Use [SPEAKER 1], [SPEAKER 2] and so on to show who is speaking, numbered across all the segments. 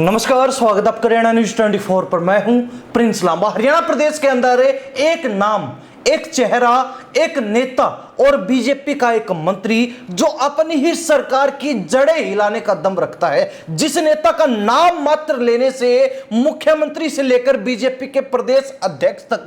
[SPEAKER 1] नमस्कार, स्वागत आपका हरियाणा न्यूज 24 पर। मैं हूं प्रिंस लांबा। हरियाणा प्रदेश के अंदर एक नाम, एक चेहरा, एक नेता और बीजेपी का एक मंत्री जो अपनी ही सरकार की जड़ें हिलाने का दम रखता है, जिस नेता का नाम मात्र लेने से मुख्यमंत्री से लेकर बीजेपी के प्रदेश अध्यक्ष तक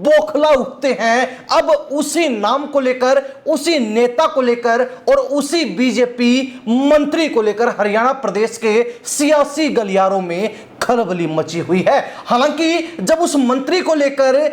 [SPEAKER 1] बौखला उठते हैं। अब उसी नाम को लेकर, उसी नेता को लेकर और उसी बीजेपी मंत्री को लेकर हरियाणा प्रदेश के सियासी गलियारों में खलबली मची हुई है। हालांकि जब उस मंत्री को लेकर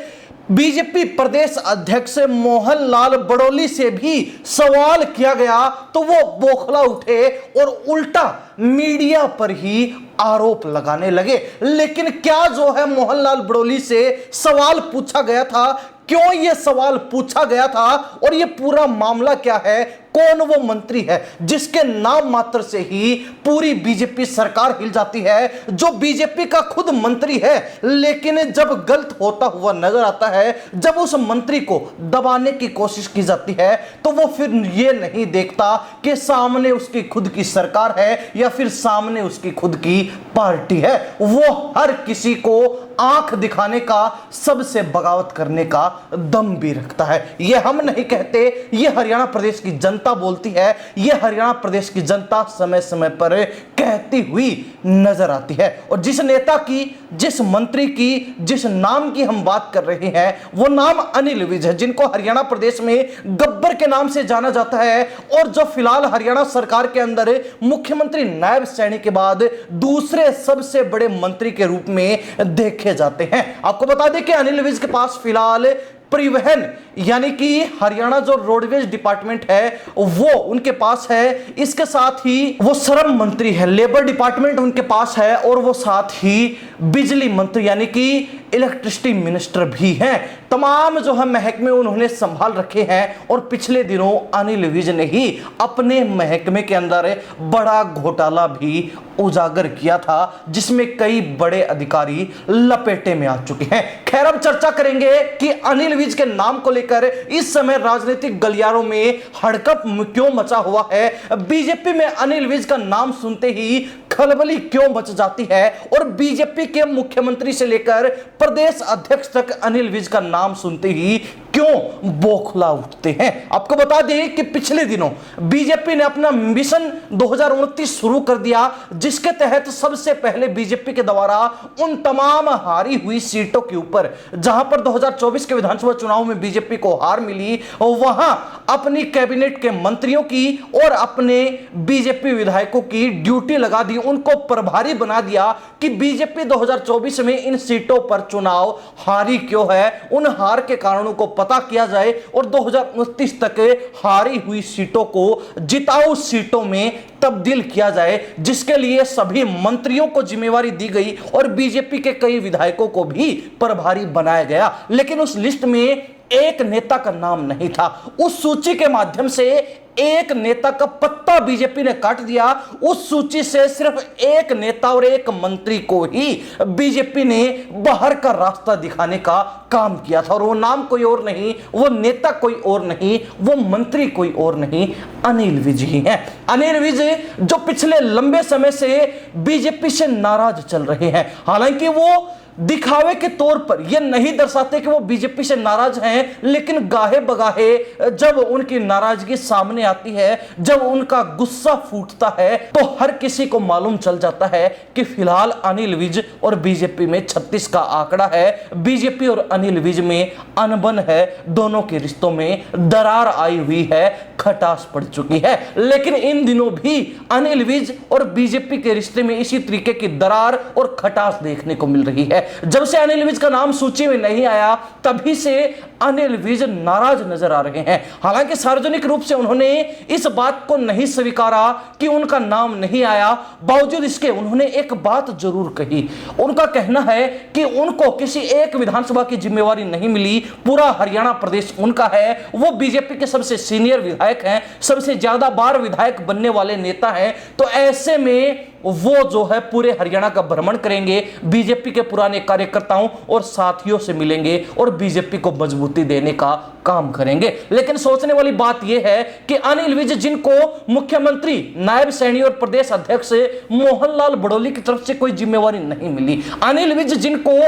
[SPEAKER 1] बीजेपी प्रदेश अध्यक्ष मोहन लाल बड़ौली से भी सवाल किया गया तो वो बौखला उठे और उल्टा मीडिया पर ही आरोप लगाने लगे। लेकिन क्या जो है मोहन लाल बड़ौली से सवाल पूछा गया था, क्यों यह सवाल पूछा गया था और यह पूरा मामला क्या है, कौन वो मंत्री है जिसके नाम मात्र से ही पूरी बीजेपी सरकार हिल जाती है, जो बीजेपी का खुद मंत्री है, लेकिन जब गलत होता हुआ नजर आता है, जब उस मंत्री को दबाने की कोशिश की जाती है तो वो फिर ये नहीं देखता कि सामने उसकी खुद की सरकार है या फिर सामने उसकी खुद की पार्टी है। वो हर किसी को आंख दिखाने का, सबसे बगावत करने का दम भी रखता है। ये हम नहीं कहते, ये हरियाणा प्रदेश की जनता बोलती है, ये हरियाणा प्रदेश की जनता समय समय पर कहती हुई नजर आती है। और जिस नेता की, जिस मंत्री की, जिस नाम की हम बात कर रहे हैं वो नाम अनिल विज है, जिनको हरियाणा प्रदेश में गब्बर के नाम से जाना जाता है और जो फिलहाल हरियाणा सरकार के अंदर मुख्यमंत्री नायब सैनी के बाद दूसरे सबसे बड़े मंत्री के रूप में देखे जाते हैं। आपको बता दें कि अनिल विज के पास फिलहाल परिवहन यानी कि हरियाणा जो रोडवेज डिपार्टमेंट है वो उनके पास है, इसके साथ ही वो श्रम मंत्री है, लेबर डिपार्टमेंट उनके पास है और वो साथ ही बिजली मंत्री यानी कि इलेक्ट्रिसिटी मिनिस्टर भी हैं। तमाम जो है महकमे उन्होंने संभाल रखे हैं और पिछले दिनों अनिल विज ने ही अपने महकमे के अंदर बड़ा घोटाला भी उजागर किया था, जिसमें कई बड़े अधिकारी लपेटे में आ चुके हैं। खैर, अब चर्चा करेंगे कि अनिल विज के नाम को लेकर इस समय राजनीतिक गलियारों में हड़कंप क्यों मचा हुआ है, बीजेपी में अनिल विज का नाम सुनते ही खलबली क्यों मच जाती है और बीजेपी के मुख्यमंत्री से लेकर प्रदेश अध्यक्ष तक अनिल विज का नाम सुनते ही क्यों बौखला उठते हैं। आपको बता दें कि पिछले दिनों बीजेपी ने अपना मिशन 2029 शुरू कर दिया, जिसके तहत सबसे पहले बीजेपी के द्वारा उन तमाम हारी हुई सीटों के ऊपर जहां पर 2024 के विधानसभा चुनाव में बीजेपी को हार मिली, वहां अपनी कैबिनेट के मंत्रियों की और अपने बीजेपी विधायकों की ड्यूटी लगा दी, उनको प्रभारी बना दिया कि बीजेपी 2024 में इन सीटों पर चुनाव हारी क्यों है, उन हार के कारणों को पता किया जाए और 2029 तक हारी हुई सीटों को जिताऊ सीटों में तब्दील किया जाए, जिसके लिए सभी मंत्रियों को जिम्मेवारी दी गई और बीजेपी के कई विधायकों को भी प्रभारी बनाया गया। लेकिन उस लिस्ट में एक नेता का नाम नहीं था। उस सूची के माध्यम से एक नेता का पत्ता बीजेपी ने काट दिया। उस सूची से सिर्फ एक नेता और एक मंत्री को ही बीजेपी ने बाहर का रास्ता दिखाने का काम किया था और वो नाम कोई और नहीं, वो नेता कोई और नहीं, वो मंत्री कोई और नहीं, अनिल विज ही हैं। अनिल विज जो पिछले लंबे समय से बीजेपी से नाराज चल रहे हैं। हालांकि वो दिखावे के तौर पर यह नहीं दर्शाते कि वो बीजेपी से नाराज हैं, लेकिन गाहे बगाहे जब उनकी नाराजगी सामने आती है, जब उनका गुस्सा फूटता है, तो हर किसी को मालूम चल जाता है कि फिलहाल अनिल विज और बीजेपी में 36 का आंकड़ा है। बीजेपी और अनिल विज में अनबन है, दोनों के रिश्तों में दरार आई हुई है, खटास पड़ चुकी है। लेकिन इन दिनों भी अनिल विज और बीजेपी के रिश्ते में इसी तरीके की दरार और खटास देखने को मिल रही है। जब से अनिल विज का नाम सूची में नहीं आया तभी से अनिल विज नाराज नजर आ रहे हैं। हालांकि सार्वजनिक रूप से उन्होंने इस बात को नहीं स्वीकारा कि उनका नाम नहीं आया, बावजूद इसके उन्होंने एक बात जरूर कही। उनका कहना है कि उनको किसी एक विधानसभा की जिम्मेवारी नहीं मिली, पूरा हरियाणा प्रदेश उनका है, वो बीजेपी के सबसे सीनियर विधायक हैं, सबसे ज्यादा बार विधायक बनने वाले नेता हैं। तो ऐसे में वो जो है पूरे हरियाणा का भ्रमण करेंगे, बीजेपी के पुराने कार्यकर्ताओं और साथियों से मिलेंगे और बीजेपी को मजबूती देने का काम करेंगे। लेकिन सोचने वाली बात यह है कि अनिल विज, जिनको मुख्यमंत्री, नायब सैनी और प्रदेश अध्यक्ष मोहनलाल बड़ौली की तरफ से कोई जिम्मेवारी नहीं मिली, अनिल विज जिनको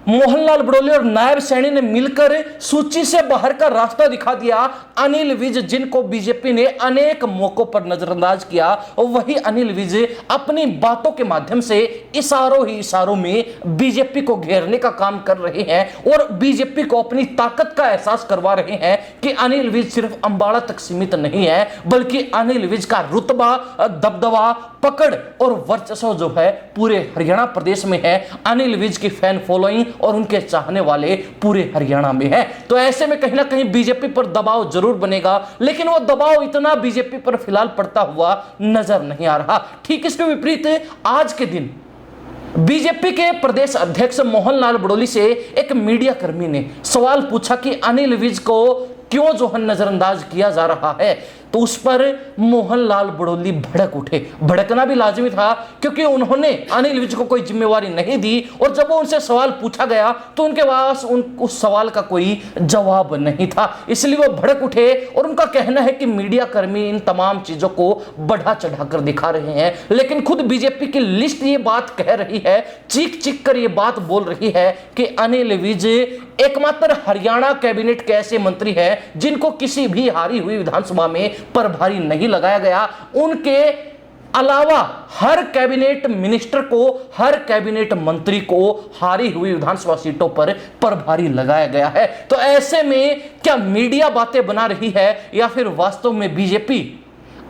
[SPEAKER 1] मोहनलाल बड़ौली और नायब सैनी ने मिलकर सूची से बाहर का रास्ता दिखा दिया, अनिल विज जिनको बीजेपी ने अनेक मौकों पर नजरअंदाज किया, वही अनिल विज अपनी बातों के माध्यम से इशारों ही इशारों में बीजेपी को घेरने का काम कर रहे हैं और बीजेपी को अपनी ताकत का एहसास करवा रहे हैं कि अनिल विज सिर्फ अंबाला तक सीमित नहीं है, बल्कि अनिल विज का रुतबा, दबदबा, पकड़ और वर्चस्व जो है पूरे हरियाणा प्रदेश में है। अनिल विज की फैन फॉलोइंग और उनके चाहने वाले पूरे हरियाणा में है। तो ऐसे में कहीं ना कहीं बीजेपी पर दबाव जरूर बनेगा, लेकिन वो दबाव इतना बीजेपी पर फिलहाल पड़ता हुआ नजर नहीं आ रहा। ठीक इसके विपरीत आज के दिन बीजेपी के प्रदेश अध्यक्ष मोहनलाल बड़ौली से एक मीडिया कर्मी ने सवाल पूछा कि अनिल विज को क्यों जो है नजरअंदाज किया जा रहा है, तो उस पर मोहनलाल बड़ौली भड़क उठे। भड़कना भी लाजिमी था क्योंकि उन्होंने अनिल विज को कोई जिम्मेवारी नहीं दी और जब वो उनसे सवाल पूछा गया तो उनके पास उस सवाल का कोई जवाब नहीं था, इसलिए वो भड़क उठे। और उनका कहना है कि मीडिया कर्मी इन तमाम चीजों को बढ़ा चढ़ाकर दिखा रहे हैं, लेकिन खुद बीजेपी की लिस्ट ये बात कह रही है, चीख चीख कर ये बात बोल रही है कि अनिल विज एकमात्र हरियाणा कैबिनेट के ऐसे मंत्री हैं जिनको किसी भी हारी हुई विधानसभा में प्रभारी नहीं लगाया गया। उनके अलावा हर कैबिनेट मिनिस्टर को, हर कैबिनेट मंत्री को हारी हुई विधानसभा सीटों पर प्रभारी लगाया गया है। तो ऐसे में क्या मीडिया बातें बना रही है या फिर वास्तव में बीजेपी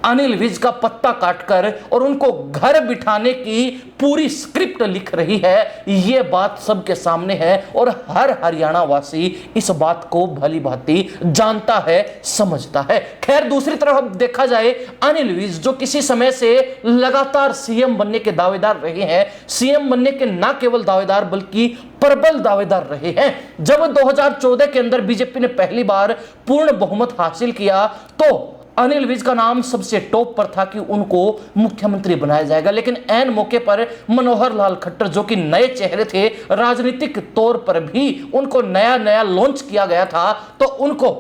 [SPEAKER 1] अनिल विज का पत्ता काटकर और उनको घर बिठाने की पूरी स्क्रिप्ट लिख रही है, यह बात सबके सामने है और हर हरियाणा वासी इस बात को भली भांति जानता है, समझता है। खैर, दूसरी तरफ अब देखा जाए, अनिल विज जो किसी समय से लगातार सीएम बनने के दावेदार रहे हैं, सीएम बनने के न केवल दावेदार बल्कि प्रबल दावेदार रहे हैं। जब 2014 के अंदर बीजेपी ने पहली बार पूर्ण बहुमत हासिल किया तो अनिल विज का नाम सबसे टॉप पर था कि उनको मुख्यमंत्री बनाया जाएगा, लेकिन ऐन मौके पर मनोहर लाल खट्टर जो कि नए चेहरे थे, राजनीतिक तौर पर भी उनको नया नया लॉन्च किया गया था, तो उनको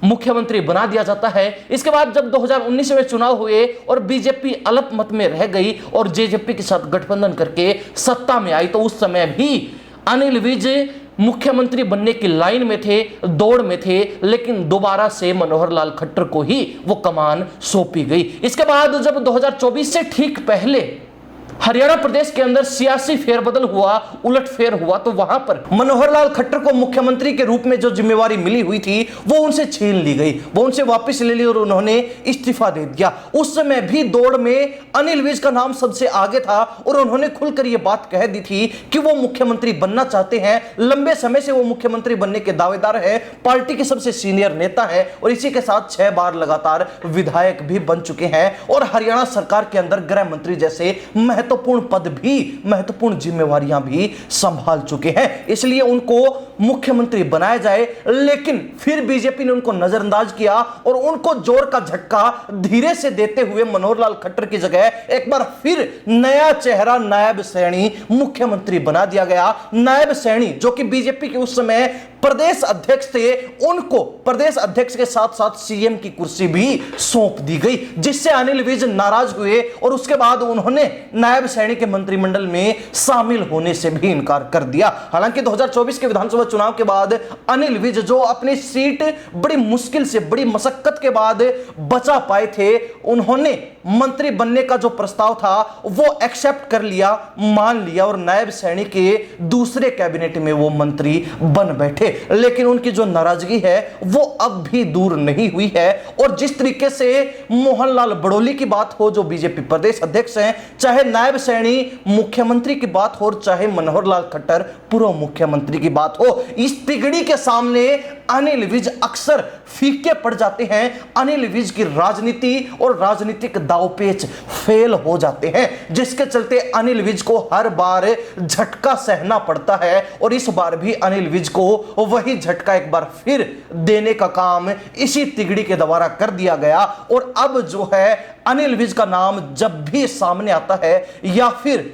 [SPEAKER 1] मुख्यमंत्री बना दिया जाता है। इसके बाद जब 2019 में चुनाव हुए और बीजेपी अल्पमत में रह गई और जेजेपी के साथ गठबंधन करके सत्ता में आई, तो उस समय भी अनिल विज मुख्यमंत्री बनने की लाइन में थे, दौड़ में थे, लेकिन दोबारा से मनोहर लाल खट्टर को ही वो कमान सौंपी गई। इसके बाद जब 2024 से ठीक पहले हरियाणा प्रदेश के अंदर सियासी फेरबदल हुआ, उलटफेर हुआ, तो वहां पर मनोहर लाल खट्टर को मुख्यमंत्री के रूप में जो जिम्मेवारी मिली हुई थी वो उनसे छीन ली गई, वो उनसे वापस ले ली और उन्होंने इस्तीफा दे दिया। उस समय भी दौड़ में अनिल विज का नाम सबसे आगे था और उन्होंने खुलकर यह बात कह दी थी कि वो मुख्यमंत्री बनना चाहते हैं, लंबे समय से वो मुख्यमंत्री बनने के दावेदार है, पार्टी के सबसे सीनियर नेता है और इसी के साथ 6 बार लगातार विधायक भी बन चुके हैं और हरियाणा सरकार के अंदर गृह मंत्री जैसे महत्वपूर्ण पद भी, महत्वपूर्ण जिम्मेवारियां भी संभाल चुके हैं। इसलिए उनको मुख्यमंत्री बनाया जाए, लेकिन फिर बीजेपी ने उनको नजरअंदाज किया और उनको जोर का झटका धीरे से देते हुए मनोहर लाल खट्टर की जगह एक बार फिर नया चेहरा नायब सैनी मुख्यमंत्री बना दिया गया। नायब सैनी जो कि बीजेपी के उस समय प्रदेश अध्यक्ष थे, उनको प्रदेश अध्यक्ष के साथ साथ सीएम की कुर्सी भी सौंप दी गई, जिससे अनिल विज नाराज हुए और उसके बाद उन्होंने नायब सैनी के मंत्रिमंडल में शामिल होने से भी इनकार कर दिया। हालांकि 2024 के विधानसभा चुनाव के बाद अनिल विज जो अपनी सीट बड़ी मुश्किल से, बड़ी मशक्कत के बाद बचा पाए थे, उन्होंने मंत्री बनने का जो प्रस्ताव था वो एक्सेप्ट कर लिया, मान लिया और नायब सैनी के दूसरे कैबिनेट में वो मंत्री बन बैठे। लेकिन उनकी जो नाराजगी है वो अब भी दूर नहीं हुई है और जिस तरीके से मोहनलाल बड़ौली की बात हो जो बीजेपी प्रदेश अध्यक्ष हैं, चाहे नायब सैनी मुख्यमंत्री की बात हो, चाहे मनोहर लाल खट्टर पूर्व मुख्यमंत्री की बात हो, इस तिगड़ी के सामने अनिल विज अक्सर फीके पड़ जाते हैं। अनिल विज की राजनीति और राजनीतिक दांवपेच फेल हो जाते हैं, जिसके चलते अनिल विज को हर बार झटका सहना पड़ता है और इस बार भी अनिल विज को वही झटका एक बार फिर देने का काम इसी तिगड़ी के द्वारा कर दिया गया। और अब जो है अनिल विज का नाम जब भी सामने आता है या फिर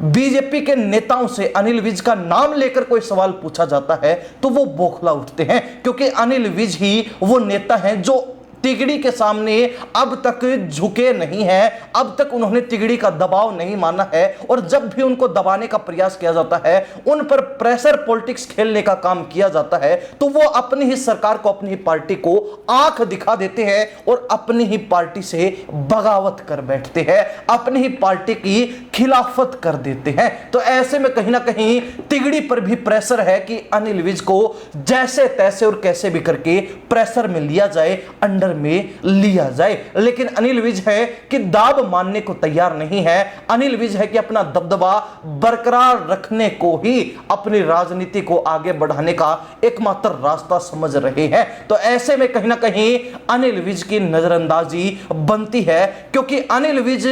[SPEAKER 1] बीजेपी के नेताओं से अनिल विज का नाम लेकर कोई सवाल पूछा जाता है तो वो बौखला उठते हैं, क्योंकि अनिल विज ही वो नेता हैं जो तिगड़ी के सामने अब तक झुके नहीं हैं, अब तक उन्होंने तिगड़ी का दबाव नहीं माना है। और जब भी उनको दबाने का प्रयास किया जाता है, उन पर प्रेशर पॉलिटिक्स खेलने का काम किया जाता है, तो वो अपनी ही सरकार को, अपनी ही पार्टी को आंख दिखा देते हैं और अपनी ही पार्टी से बगावत कर बैठते हैं, अपनी ही पार्टी की खिलाफत कर देते हैं। तो ऐसे में कहीं ना कहीं तिगड़ी पर भी प्रेशर है कि अनिल विज को जैसे तैसे और कैसे भी करके प्रेशर में लिया जाए, अंडर में लिया जाए। लेकिन अनिल विज है कि दाव मानने को तैयार नहीं है। अनिल विज है कि अपना दबदबा बरकरार रखने को ही अपनी राजनीति को आगे बढ़ाने का एकमात्र रास्ता समझ रहे हैं। तो ऐसे में कहीं ना कहीं अनिल विज की नजरअंदाजी बनती है, क्योंकि अनिल विज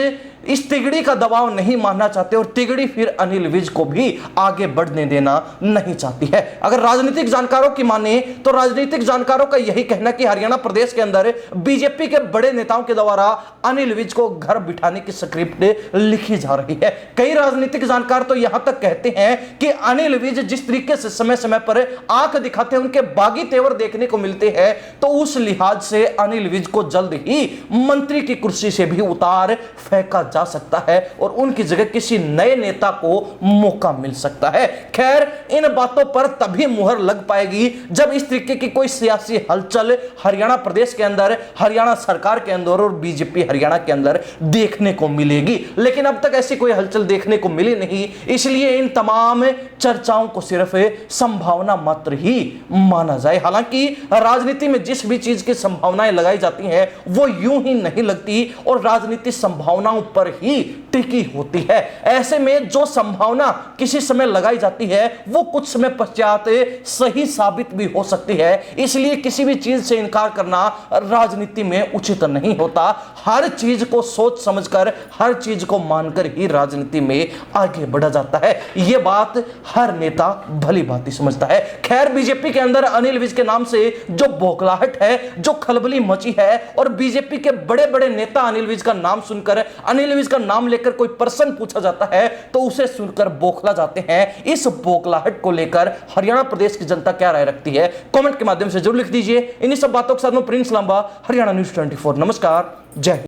[SPEAKER 1] इस तिगड़ी का दबाव नहीं मानना चाहते और तिगड़ी फिर अनिल विज को भी आगे बढ़ने देना नहीं चाहती है। अगर राजनीतिक जानकारों की माने तो राजनीतिक जानकारों का यही कहना कि हरियाणा प्रदेश के अंदर बीजेपी के बड़े नेताओं के द्वारा अनिल विज को घर बिठाने की स्क्रिप्ट लिखी जा रही है। कई राजनीतिक जानकार तो यहां तक कहते हैं कि अनिल विज जिस तरीके से समय समय पर आंख दिखाते हैं, उनके बागी तेवर देखने को मिलते हैं, तो उस लिहाज से अनिल विज को जल्द ही मंत्री की कुर्सी से भी उतार फेंका जा सकता है और उनकी जगह किसी नए नेता को मौका मिल सकता है। खैर, इन बातों पर तभी मुहर लग पाएगी जब इस तरीके की कोई सियासी हलचल हरियाणा प्रदेश के अंदर, हरियाणा सरकार के अंदर और बीजेपी हरियाणा के अंदर देखने को मिलेगी। लेकिन अब तक ऐसी कोई हलचल देखने को मिली नहीं, इसलिए इन तमाम चर्चाओं को सिर्फ संभावना मात्र ही माना जाए। हालांकि राजनीति में जिस भी चीज की संभावनाएं लगाई जाती हैं वो यूं ही नहीं लगती और राजनीति संभावनाओं पर ही टिकी होती है। ऐसे में जो संभावना किसी समय लगाई जाती है वो कुछ समय पश्चात सही साबित भी हो सकती है, इसलिए किसी भी चीज से इनकार करना राजनीति में उचित नहीं होता। हर चीज को सोच समझकर, हर चीज को मानकर ही राजनीति में आगे बढ़ा जाता है। यह बात हर नेता भली भांति समझता है। खैर, बीजेपी के अंदर अनिल विज के नाम से जो बौखलाहट है, जो खलबली मची है और बीजेपी के बड़े बड़े नेता अनिल विज का नाम सुनकर, अनिल विज का नाम लेकर कोई प्रश्न पूछा जाता है तो उसे सुनकर बौखला जाते हैं। इस बौखलाहट को लेकर हरियाणा प्रदेश की जनता क्या राय रखती है, कमेंट के माध्यम से जरूर लिख दीजिए। इन्हीं सब बातों के साथ में प्रिंस लांबा, हरियाणा न्यूज़ 24। नमस्कार, जय हिंद।